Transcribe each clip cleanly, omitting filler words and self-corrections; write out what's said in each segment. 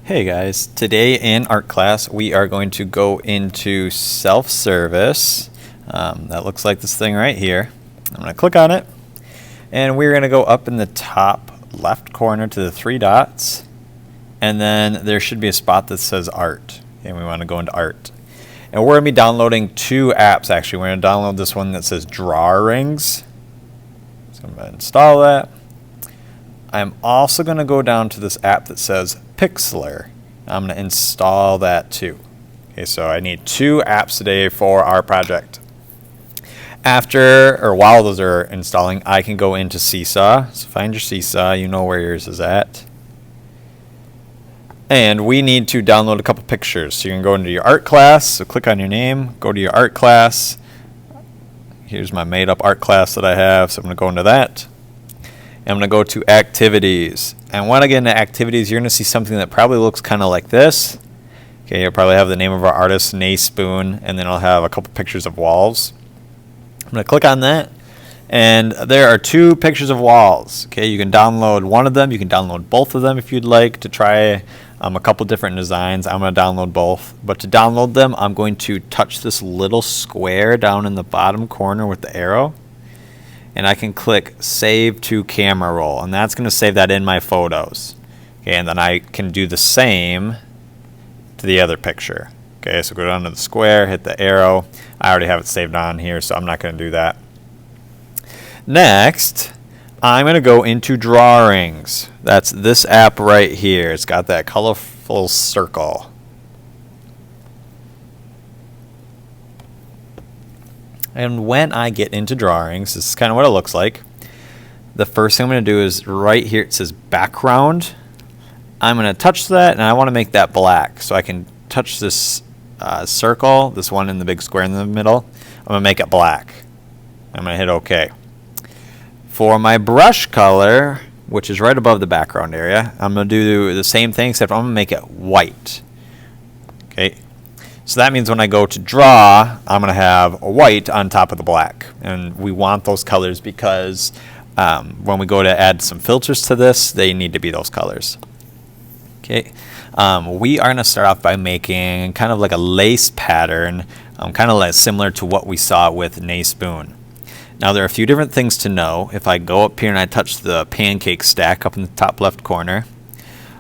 Hey guys, today in art class we are going to go into self-service. That looks like this thing right here. I'm going to click on it and we're going to go up in the top left corner to the three dots, and then there should be a spot that says art, and we want to go into art. And we're going to be downloading two apps actually. We're going to download this one that says Drawings. So I'm going to install that. I'm also going to go down to this app that says Pixlr. I'm going to install that too. Okay, so I need two apps today for our project. After, or while those are installing, I can go into Seesaw. So find your Seesaw, you know where yours is at. And we need to download a couple pictures. So you can go into your art class, so click on your name, go to your art class. Here's my made up art class that I have, so I'm going to go into that. I'm going to go to activities, and when I get into activities you're going to see something that probably looks kind of like this. Okay, you'll probably have the name of our artist, NeSpoon, and then I'll have a couple pictures of walls. I'm going to click on that, and there are two pictures of walls. Okay, you can download one of them, you can download both of them if you'd like to try a couple different designs. I'm going to download both, but to download them I'm going to touch this little square down in the bottom corner with the arrow, and I can click Save to Camera Roll, and that's going to save that in my photos. Okay, and then I can do the same to the other picture. Okay, so go down to the square, hit the arrow. I already have it saved on here, so I'm not going to do that. Next, I'm going to go into Drawings. That's this app right here. It's got that colorful circle. And when I get into Drawings, this is kind of what it looks like. The first thing I'm going to do is right here it says background. I'm going to touch that, and I want to make that black. So I can touch this circle, this one in the big square in the middle. I'm going to make it black. I'm going to hit OK. For my brush color, which is right above the background area, I'm going to do the same thing, except I'm going to make it white. Okay. So that means when I go to draw, I'm going to have a white on top of the black. And we want those colors because when we go to add some filters to this, they need to be those colors. Okay. We are going to start off by making kind of like a lace pattern, kind of like similar to what we saw with NeSpoon. Now there are a few different things to know. If I go up here and I touch the pancake stack up in the top left corner,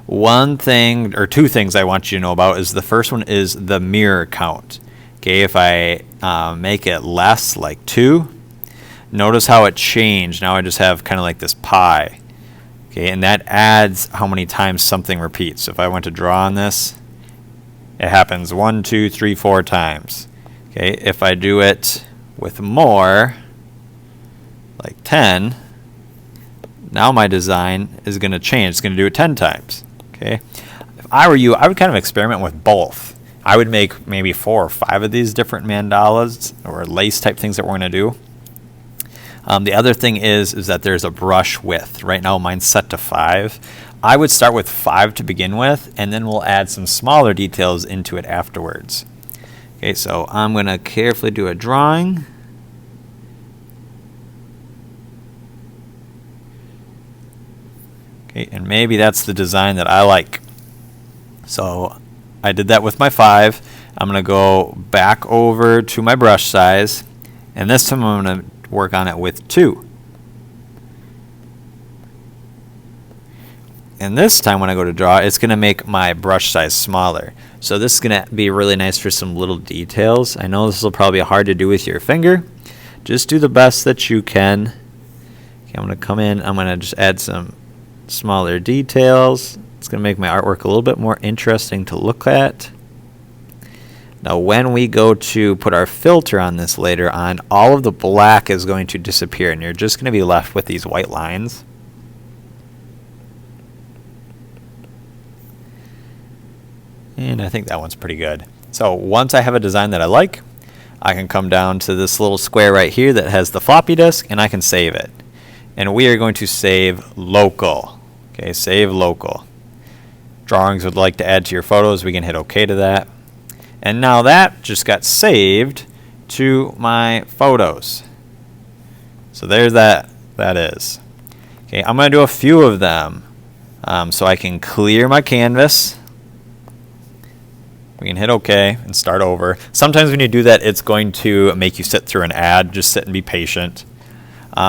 one thing or two things I want you to know about is the first one is the mirror count. Okay, if I make it less, like 2, notice how it changed. Now I just have kind of like this pie. Okay, and that adds how many times something repeats. So if I went to draw on this, it happens 1, 2, 3, 4 times. Okay, if I do it with more, like 10, now my design is going to change. It's going to do it 10 times. Okay. If I were you, I would kind of experiment with both. I would make maybe 4 or 5 of these different mandalas or lace type things that we're going to do. The other thing is that there's a brush width. Right now mine's set to 5. I would start with 5 to begin with, and then we'll add some smaller details into it afterwards. Okay, so I'm going to carefully do a drawing. Okay, and maybe that's the design that I like. So I did that with my 5. I'm going to go back over to my brush size, and this time I'm going to work on it with 2. And this time when I go to draw, it's going to make my brush size smaller. So this is going to be really nice for some little details. I know this will probably be hard to do with your finger. Just do the best that you can. Okay, I'm going to come in. I'm going to just add some smaller details. It's going to make my artwork a little bit more interesting to look at. Now when we go to put our filter on this later on, all of the black is going to disappear and you're just going to be left with these white lines. And I think that one's pretty good. So once I have a design that I like, I can come down to this little square right here that has the floppy disk, and I can save it. And we are going to save local. Okay, save local. Drawings would like to add to your photos, we can hit OK to that. And now that just got saved to my photos. So there's that is. Okay, I'm going to do a few of them so I can clear my canvas. We can hit OK and start over. Sometimes when you do that, it's going to make you sit through an ad. Just sit and be patient.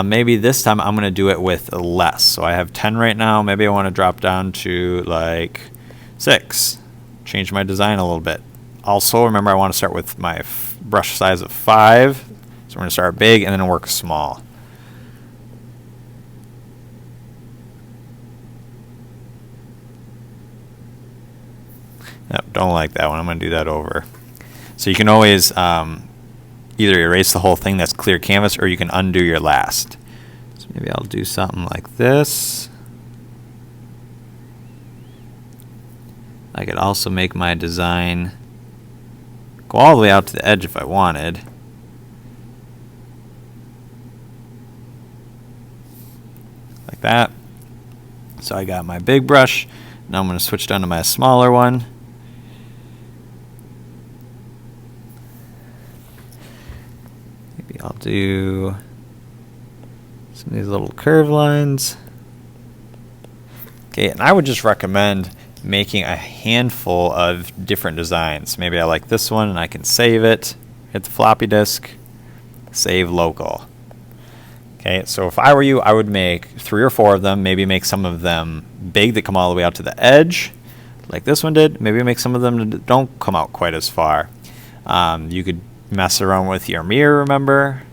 Maybe this time I'm going to do it with less. So I have 10 right now. Maybe I want to drop down to like 6. Change my design a little bit. Also, remember I want to start with my brush size of 5. So we're going to start big and then work small. Yep, don't like that one. I'm going to do that over. So you can always either erase the whole thing, that's clear canvas, or you can undo your last. So maybe I'll do something like this. I could also make my design go all the way out to the edge if I wanted. Like that. So I got my big brush. Now I'm going to switch down to my smaller one. I'll do some of these little curve lines. Okay, and I would just recommend making a handful of different designs. Maybe I like this one and I can save it, hit the floppy disk, save local. Okay, so if I were you, I would make 3 or 4 of them, maybe make some of them big that come all the way out to the edge, like this one did. Maybe make some of them that don't come out quite as far. You could mess around with your mirror, remember,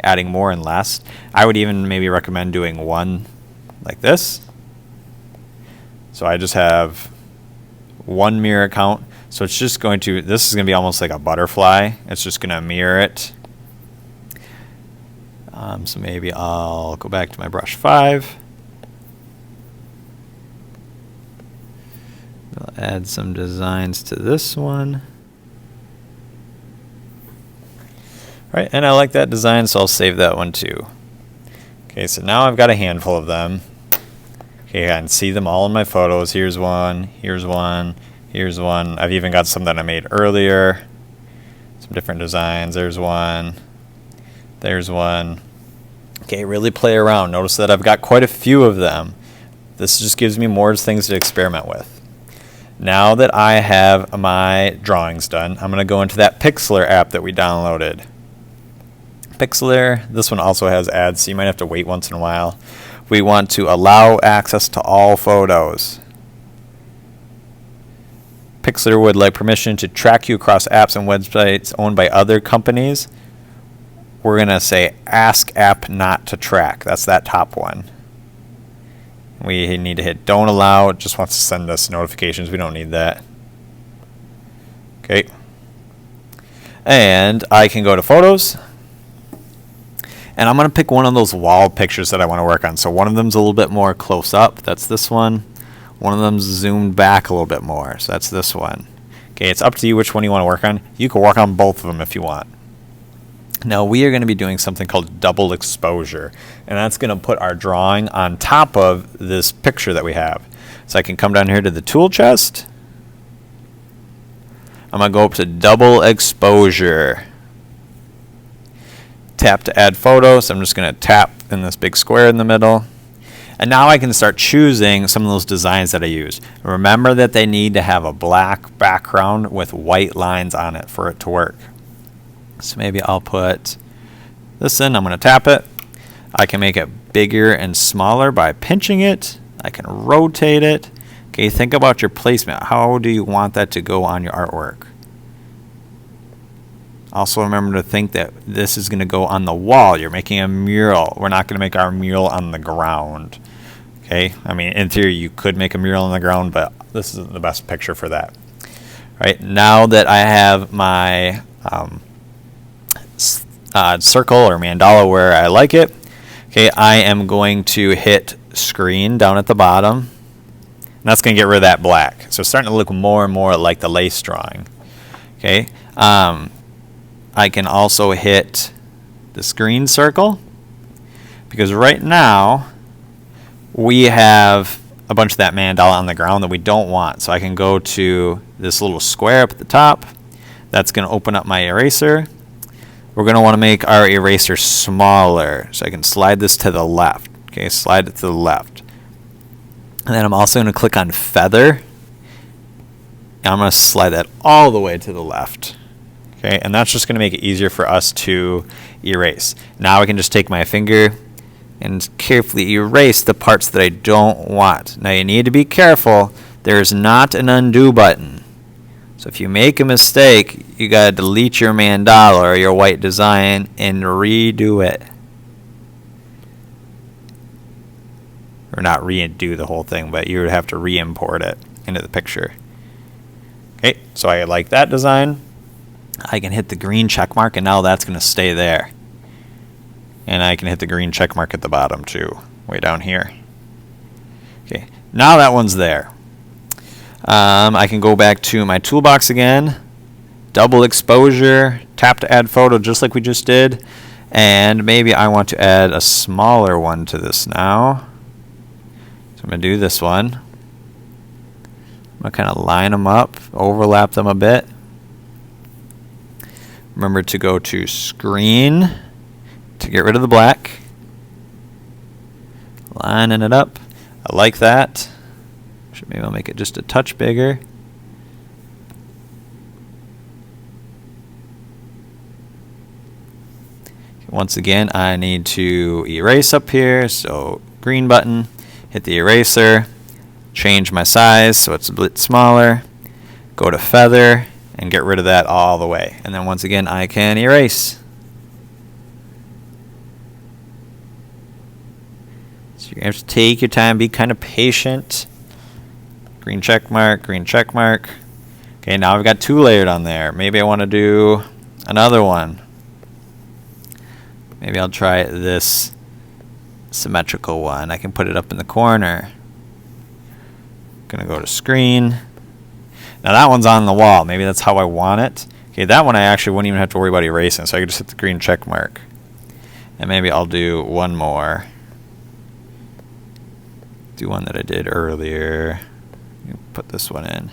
adding more and less. I would even maybe recommend doing one like this. So I just have one mirror count. So it's just going to, this is going to be almost like a butterfly. It's just going to mirror it. So maybe I'll go back to my brush 5. I'll add some designs to this one. Right, and I like that design, so I'll save that one too. Okay, so now I've got a handful of them. Okay, I can see them all in my photos. Here's one, here's one, here's one. I've even got some that I made earlier. Some different designs. There's one. There's one. Okay, really play around. Notice that I've got quite a few of them. This just gives me more things to experiment with. Now that I have my drawings done, I'm going to go into that Pixlr app that we downloaded. Pixlr, this one also has ads, so you might have to wait once in a while. We want to allow access to all photos. Pixlr would like permission to track you across apps and websites owned by other companies. We're going to say ask app not to track. That's that top one. We need to hit don't allow. It just wants to send us notifications. We don't need that. Okay. And I can go to photos. And I'm going to pick one of those wall pictures that I want to work on. So one of them's a little bit more close up. That's this one. One of them's zoomed back a little bit more. So that's this one. Okay, it's up to you which one you want to work on. You can work on both of them if you want. Now we are going to be doing something called double exposure. And that's going to put our drawing on top of this picture that we have. So I can come down here to the tool chest. I'm going to go up to double exposure. Tap to add photo, so I'm just going to tap in this big square in the middle. And now I can start choosing some of those designs that I used. Remember that they need to have a black background with white lines on it for it to work. So maybe I'll put this in. I'm going to tap it. I can make it bigger and smaller by pinching it. I can rotate it. Okay, think about your placement. How do you want that to go on your artwork? Also remember to think that this is going to go on the wall. You're making a mural. We're not going to make our mural on the ground. Okay, I mean, in theory, you could make a mural on the ground, but this isn't the best picture for that. All right, now that I have my circle or mandala where I like it, okay, I am going to hit screen down at the bottom. And that's going to get rid of that black. So it's starting to look more and more like the lace drawing. Okay. I can also hit the screen circle because right now we have a bunch of that mandala on the ground that we don't want. So I can go to this little square up at the top. That's going to open up my eraser. We're going to want to make our eraser smaller. So I can slide this to the left. Okay, slide it to the left. And then I'm also going to click on feather. I'm going to slide that all the way to the left. Okay, and that's just going to make it easier for us to erase. Now I can just take my finger and carefully erase the parts that I don't want. Now you need to be careful. There's not an undo button. So if you make a mistake, you got to delete your mandala or your white design and redo it. Or not redo the whole thing, but you would have to re-import it into the picture. Okay, so I like that design. I can hit the green check mark, and now that's going to stay there. And I can hit the green check mark at the bottom too, way down here. Okay, now that one's there. I can go back to my toolbox again, double exposure, tap to add photo just like we just did, and maybe I want to add a smaller one to this now. So I'm going to do this one. I'm going to kind of line them up, overlap them a bit. Remember to go to screen to get rid of the black. Lining it up. I like that. Maybe I'll make it just a touch bigger. Once again, I need to erase up here, so green button, hit the eraser, change my size so it's a bit smaller, go to feather, and get rid of that all the way. And then once again, I can erase. So you have to take your time, be kind of patient. Green check mark, green check mark. Okay, now I've got two layered on there. Maybe I want to do another one. Maybe I'll try this symmetrical one. I can put it up in the corner. Gonna go to screen. Now that one's on the wall. Maybe that's how I want it. Okay, that one I actually wouldn't even have to worry about erasing, so I could just hit the green check mark. And maybe I'll do one more. Do one that I did earlier. Put this one in.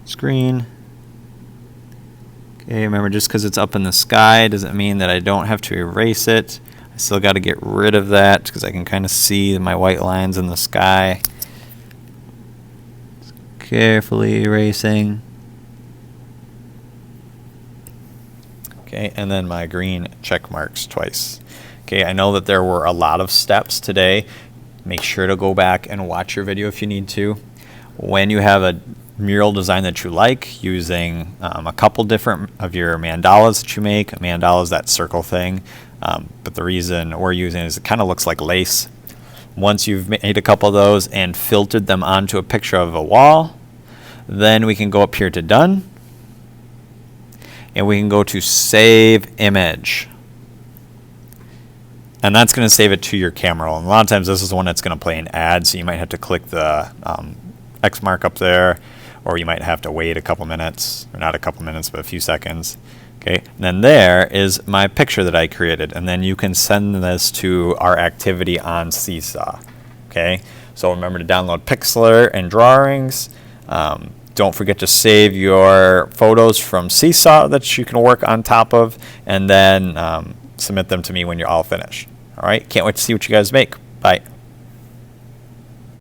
Screen. Okay, remember, just because it's up in the sky doesn't mean that I don't have to erase it. I still got to get rid of that because I can kind of see my white lines in the sky. Just carefully erasing. Okay, and then my green check marks twice. Okay, I know that there were a lot of steps today. Make sure to go back and watch your video if you need to. When you have a mural design that you like, using a couple different of your mandalas that you make. A mandala is that circle thing, but the reason we're using it is it kind of looks like lace. Once you've made a couple of those and filtered them onto a picture of a wall, then we can go up here to done, and we can go to save image. And that's going to save it to your camera roll. And a lot of times this is the one that's going to play an ad, so you might have to click the X mark up there, or you might have to wait a couple minutes, or not a couple minutes, but a few seconds. Okay, and then there is my picture that I created, and then you can send this to our activity on Seesaw. Okay, so remember to download Pixlr and drawings. Don't forget to save your photos from Seesaw that you can work on top of, and then submit them to me when you're all finished. All right, can't wait to see what you guys make. Bye.